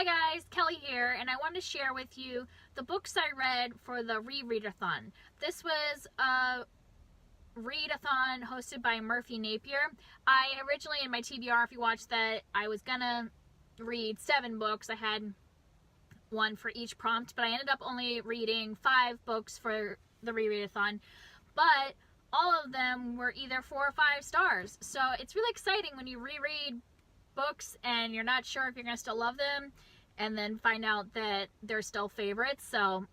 Hi guys, Kelly here, and I wanted to share with you the books I read for the Rereadathon. This was a readathon hosted by Merphy Napier. I originally, in my TBR, if you watched that, I was gonna read 7 books. I had one for each prompt, but I ended up only reading 5 books for the Rereadathon. But all of them were either 4 or 5 stars. So it's really exciting when you reread books and you're not sure if you're going to still love them and then find out that they're still favorites. So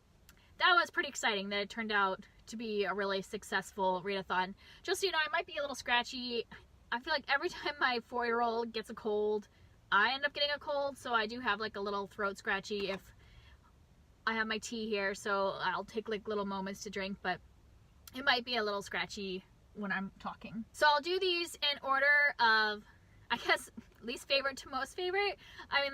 that was pretty exciting that it turned out to be a really successful readathon. Just so you know, I might be a little scratchy. I feel like every time my 4-year-old gets a cold, I end up getting a cold, so I do have like a little throat scratchy if I have my tea here, so I'll take like little moments to drink, but it might be a little scratchy when I'm talking. So I'll do these in order of, I guess, least favorite to most favorite. I mean,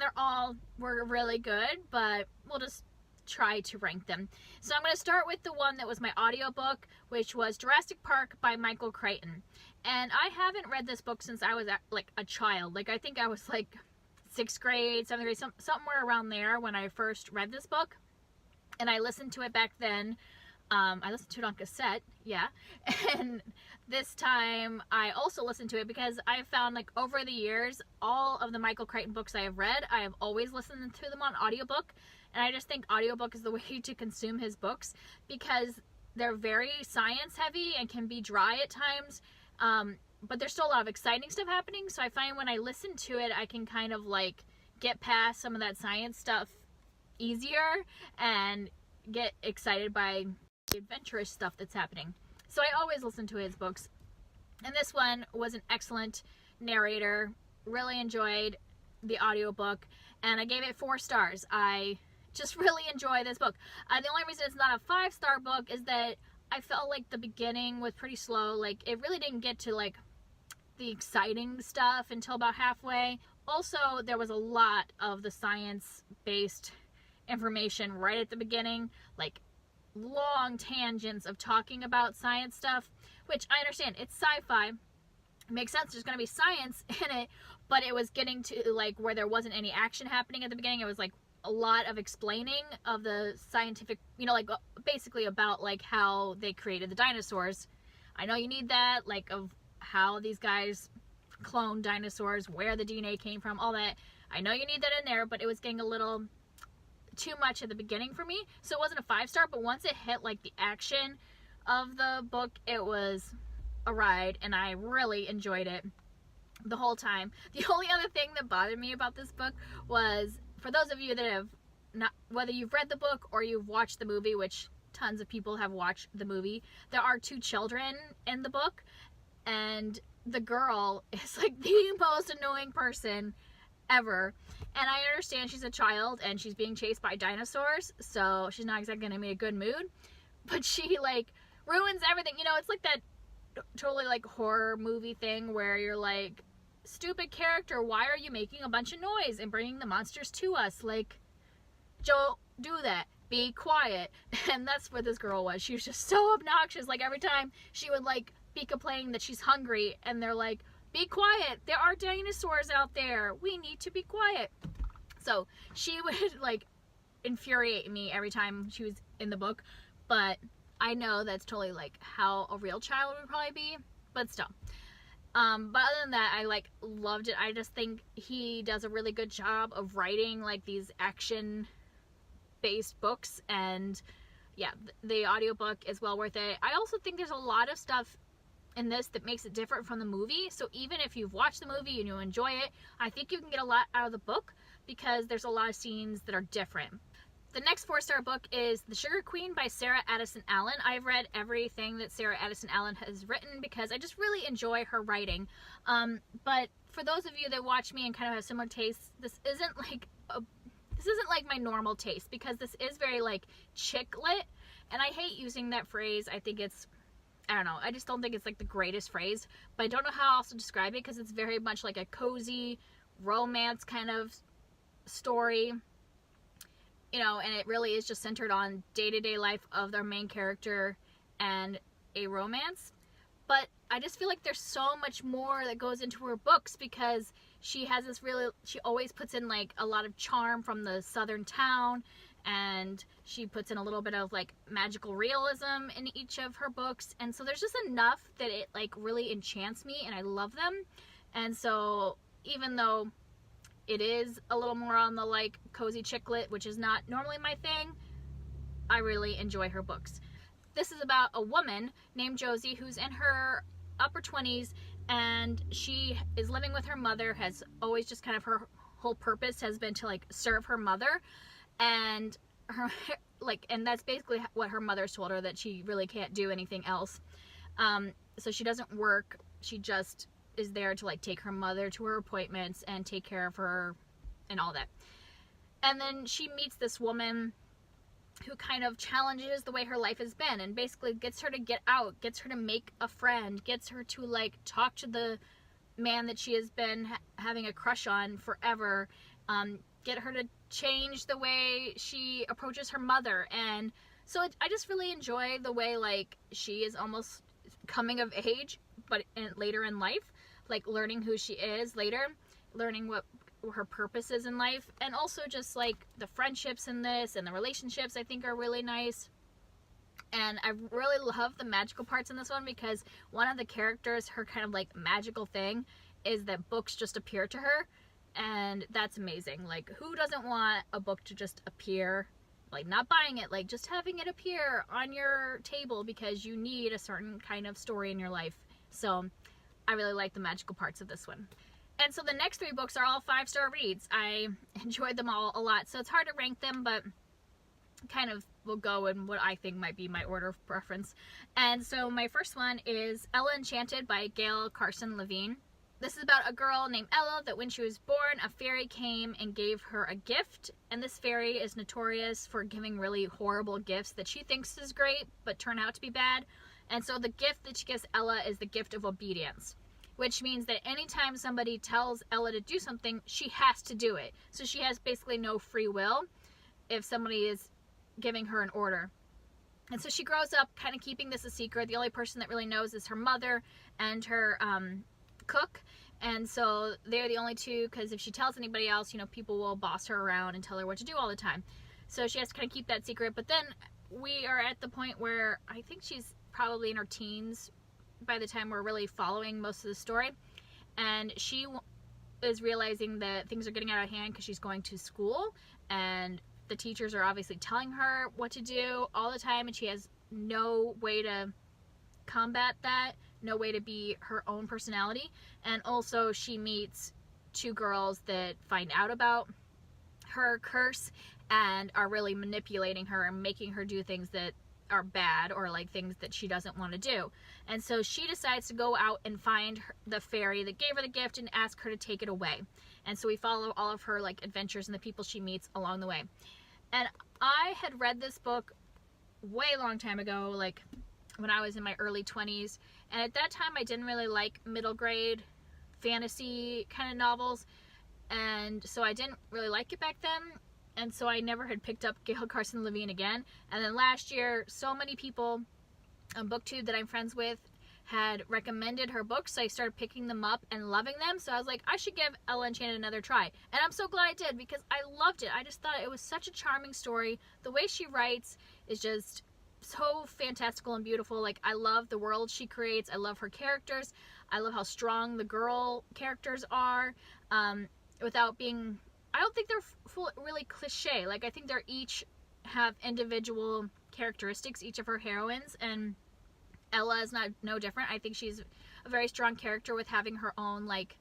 were really good, but we'll just try to rank them. So I'm going to start with the one that was my audiobook, which was Jurassic Park by Michael Crichton. And I haven't read this book since I was like a child. Like, I think I was like 6th grade, 7th grade, somewhere around there when I first read this book. And I listened to it back then. I listened to it on cassette, yeah, and this time I also listened to it because I found, like, over the years, all of the Michael Crichton books I have read, I have always listened to them on audiobook, and I just think audiobook is the way to consume his books because they're very science heavy and can be dry at times, but there's still a lot of exciting stuff happening, so I find when I listen to it, I can kind of, like, get past some of that science stuff easier and get excited by adventurous stuff that's happening. So I always listen to his books, and this one was an excellent narrator. Really enjoyed the audiobook, and I gave it 4 stars. I just really enjoy this book. The only reason it's not a 5-star book is that I felt like the beginning was pretty slow. Like, it really didn't get to like the exciting stuff until about halfway. Also, there was a lot of the science-based information right at the beginning, like long tangents of talking about science stuff, which I understand, it's sci-fi, it makes sense, there's going to be science in it, but it was getting to like where there wasn't any action happening at the beginning. It was like a lot of explaining of the scientific, you know, like basically about like how they created the dinosaurs. I know you need that, like of how these guys cloned dinosaurs, where the DNA came from, all that. I know you need that in there, but it was getting a little too much at the beginning for me, so it wasn't a 5-star, but once it hit like the action of the book, it was a ride, and I really enjoyed it the whole time. The only other thing that bothered me about this book was, for those of you that have not, whether you've read the book or you've watched the movie, which tons of people have watched the movie, there are 2 children in the book, and the girl is like the most annoying person ever. And I understand she's a child and she's being chased by dinosaurs, so she's not exactly gonna be in a good mood, but she like ruins everything. You know, it's like that totally like horror movie thing where you're like, stupid character, why are you making a bunch of noise and bringing the monsters to us? Like, don't do that, be quiet. And that's what this girl was. She was just so obnoxious. Like, every time she would like be complaining that she's hungry, and they're like, be quiet, there are dinosaurs out there, we need to be quiet. So she would like infuriate me every time she was in the book, but I know that's totally like how a real child would probably be, but still. But other than that, I like loved it. I just think he does a really good job of writing like these action based books, and yeah, the audiobook is well worth it. I also think there's a lot of stuff in this that makes it different from the movie, so even if you've watched the movie and you enjoy it, I think you can get a lot out of the book because there's a lot of scenes that are different. The next 4-star book is The Sugar Queen by Sarah Addison Allen. I've read everything that Sarah Addison Allen has written because I just really enjoy her writing. But for those of you that watch me and kind of have similar tastes, this isn't like my normal taste, because this is very like chick lit, and I hate using that phrase. I think it's, I don't know, I just don't think it's like the greatest phrase, but I don't know how else to describe it because it's very much like a cozy romance kind of story, you know, and it really is just centered on day-to-day life of their main character and a romance. But I just feel like there's so much more that goes into her books because she has this really, she always puts in like a lot of charm from the southern town, and she puts in a little bit of like magical realism in each of her books, and so there's just enough that it like really enchants me, and I love them. And so even though it is a little more on the like cozy chick lit, which is not normally my thing, I really enjoy her books. This is about a woman named Josie who's in her upper 20s, and she is living with her mother, has always just kind of her whole purpose has been to like serve her mother, and her like, and that's basically what her mother's told her, that she really can't do anything else. So she doesn't work, she just is there to like take her mother to her appointments and take care of her and all that. And then she meets this woman who kind of challenges the way her life has been, and basically gets her to get out, gets her to make a friend, gets her to like talk to the man that she has been having a crush on forever, get her to change the way she approaches her mother. And so I just really enjoy the way like she is almost coming of age, but later in life, like learning who she is later, learning what her purpose is in life, and also just like the friendships in this and the relationships I think are really nice. And I really love the magical parts in this one, because one of the characters, her kind of like magical thing is that books just appear to her, and that's amazing. Like, who doesn't want a book to just appear, like not buying it, like just having it appear on your table because you need a certain kind of story in your life. So I really like the magical parts of this one. And so the next 3 books are all 5-star reads. I enjoyed them all a lot, so it's hard to rank them, but kind of will go in what I think might be my order of preference. And so my first one is Enchanted by Gail, Carson, Levine. This is about a girl named Ella that when she was born, a fairy came and gave her a gift. And this fairy is notorious for giving really horrible gifts that she thinks is great, but turn out to be bad. And so the gift that she gives Ella is the gift of obedience, which means that anytime somebody tells Ella to do something, she has to do it. So she has basically no free will if somebody is giving her an order. And so she grows up kind of keeping this a secret. The only person that really knows is her mother and her cook. And so they're the only two, because if she tells anybody else, you know, people will boss her around and tell her what to do all the time. So she has to kind of keep that secret. But then we are at the point where I think she's probably in her teens by the time we're really following most of the story, and she is realizing that things are getting out of hand because she's going to school, and the teachers are obviously telling her what to do all the time, and she has no way to combat that, no way to be her own personality. And also she meets 2 girls that find out about her curse and are really manipulating her and making her do things that are bad, or like things that she doesn't want to do. And so she decides to go out and find the fairy that gave her the gift and ask her to take it away. And so we follow all of her like adventures and the people she meets along the way. And I had read this book way long time ago, like when I was in my early 20s, and at that time I didn't really like middle grade fantasy kind of novels, and so I didn't really like it back then. And so I never had picked up Gail, Carson, Levine again. And then last year, so many people on BookTube that I'm friends with had recommended her books, so I started picking them up and loving them. So I was like, I should give Ella Enchanted another try. And I'm so glad I did, because I loved it. I just thought it was such a charming story. The way she writes is just so fantastical and beautiful. Like, I love the world she creates. I love her characters. I love how strong the girl characters are, without being... I don't think they're really cliche. Like, I think they're each have individual characteristics, each of her heroines, and Ella is no different. I think she's a very strong character with having her own, like,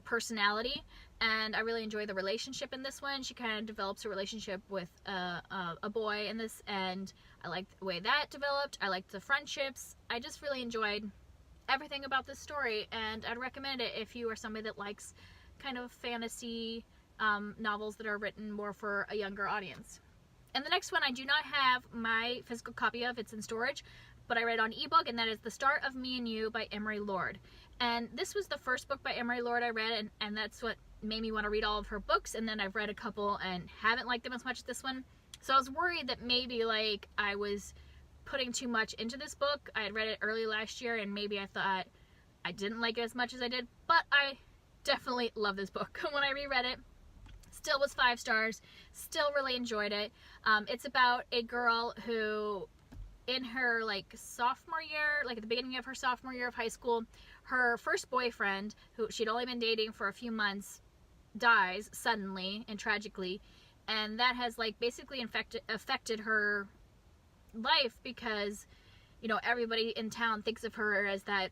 personality, and I really enjoy the relationship in this one. She kind of develops a relationship with a boy in this, and I liked the way that developed. I liked the friendships. I just really enjoyed everything about this story, and I'd recommend it if you are somebody that likes kind of fantasy novels that are written more for a younger audience. And the next one I do not have my physical copy of. It's in storage, but I read on ebook, and that is The Start of Me and You by Emery Lord. And this was the first book by Emery Lord I read, and that's what made me want to read all of her books. And then I've read a couple and haven't liked them as much as this one. So I was worried that maybe like I was putting too much into this book. I had read it early last year, and maybe I thought I didn't like it as much as I did, but I definitely love this book. When I reread it, still was 5 stars, still really enjoyed it. It's about a girl who, in her like sophomore year, like at the beginning of her sophomore year of high school, her first boyfriend, who she'd only been dating for a few months, dies suddenly and tragically, and that has like basically affected her life, because, you know, everybody in town thinks of her as that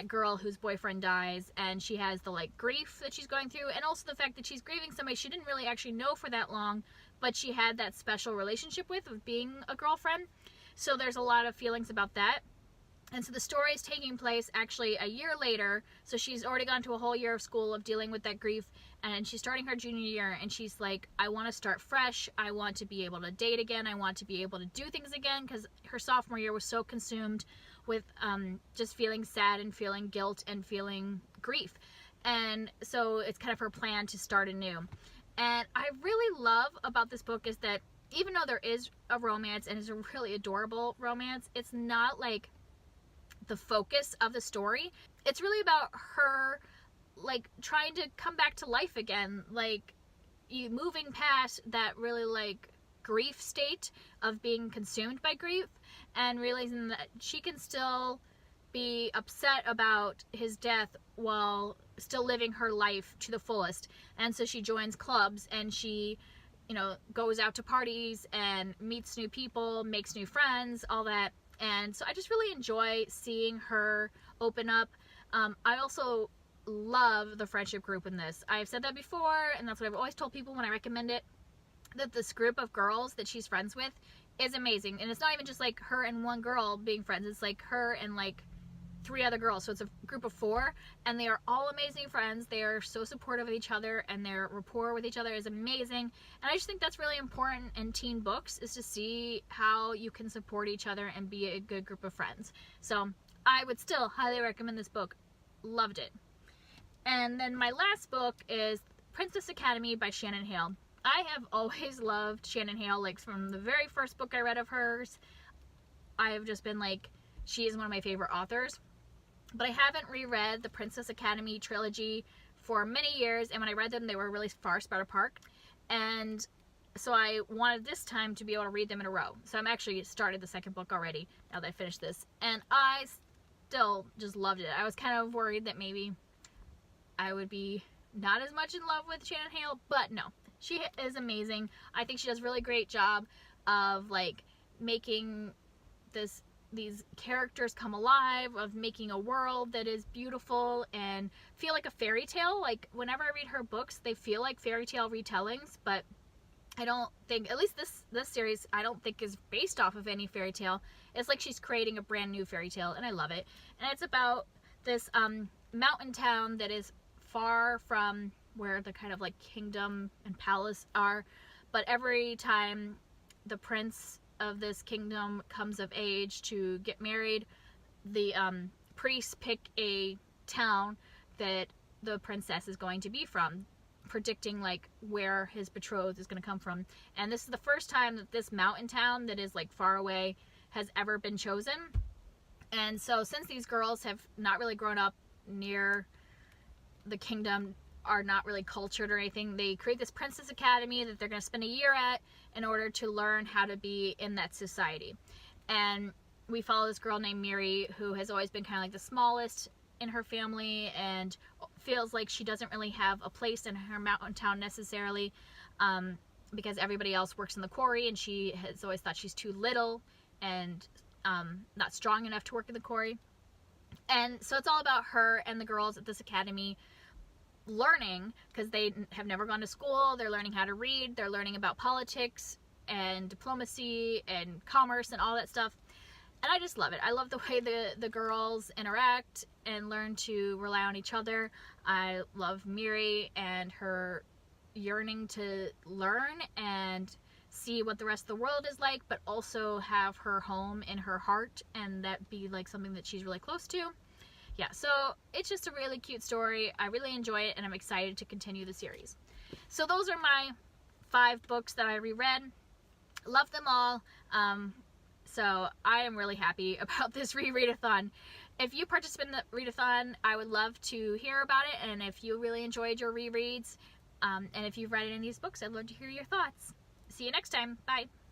girl whose boyfriend dies, and she has the like grief that she's going through, and also the fact that she's grieving somebody she didn't really actually know for that long, but she had that special relationship with, of being a girlfriend. So there's a lot of feelings about that. And so the story is taking place actually a year later. So she's already gone to a whole year of school of dealing with that grief, and she's starting her junior year, and she's like, I want to start fresh. I want to be able to date again. I want to be able to do things again, because her sophomore year was so consumed with just feeling sad and feeling guilt and feeling grief. And so it's kind of her plan to start anew. And I really love about this book is that even though there is a romance, and it's a really adorable romance, it's not like the focus of the story. It's really about her like trying to come back to life again, like you moving past that really like grief state of being consumed by grief, and realizing that she can still be upset about his death while still living her life to the fullest. And so she joins clubs, and she, you know, goes out to parties and meets new people, makes new friends, all that. And so I just really enjoy seeing her open up. I also love the friendship group in this. I've said that before, and that's what I've always told people when I recommend it, that this group of girls that she's friends with is amazing. And it's not even just like her and one girl being friends. It's like her and like 3 other girls. So it's a group of 4, and they are all amazing friends. They are so supportive of each other, and their rapport with each other is amazing. And I just think that's really important in teen books, is to see how you can support each other and be a good group of friends. So I would still highly recommend this book. Loved it. And then my last book is Princess Academy by Shannon Hale. I have always loved Shannon Hale, like from the very first book I read of hers. I have just been like, she is one of my favorite authors. But I haven't reread the Princess Academy trilogy for many years, and when I read them, they were really far spread apart. And so I wanted this time to be able to read them in a row. So I'm actually started the second book already, now that I finished this. And I still just loved it. I was kind of worried that maybe I would be not as much in love with Shannon Hale, but no. She is amazing. I think she does a really great job of like making these characters come alive, of making a world that is beautiful and feel like a fairy tale. Like whenever I read her books, they feel like fairy tale retellings, but I don't think, at least this series, I don't think is based off of any fairy tale. It's like she's creating a brand new fairy tale, and I love it. And it's about this mountain town that is far from where the kind of like kingdom and palace are, but every time the prince of this kingdom comes of age to get married, the priests pick a town that the princess is going to be from, predicting like where his betrothed is going to come from. And this is the first time that this mountain town that is like far away has ever been chosen. And so since these girls have not really grown up near the kingdom, are not really cultured or anything, they create this Princess Academy that they're going to spend a year at in order to learn how to be in that society. And we follow this girl named Emery, who has always been kind of like the smallest in her family and feels like she doesn't really have a place in her mountain town necessarily, because everybody else works in the quarry, and she has always thought she's too little and not strong enough to work in the quarry. And so it's all about her and the girls at this academy learning, because they have never gone to school. They're learning how to read, they're learning about politics and diplomacy and commerce and all that stuff. And I just love it. I love the way the girls interact and learn to rely on each other. I love Emery and her yearning to learn and see what the rest of the world is like, but also have her home in her heart, and that be like something that she's really close to. Yeah, so it's just a really cute story. I really enjoy it, and I'm excited to continue the series. So those are my 5 books that I reread. Love them all. So I am really happy about this rereadathon. if you participate in the readathon, I would love to hear about it, and if you really enjoyed your rereads, and if you've read any of these books, I'd love to hear your thoughts. See you next time. Bye.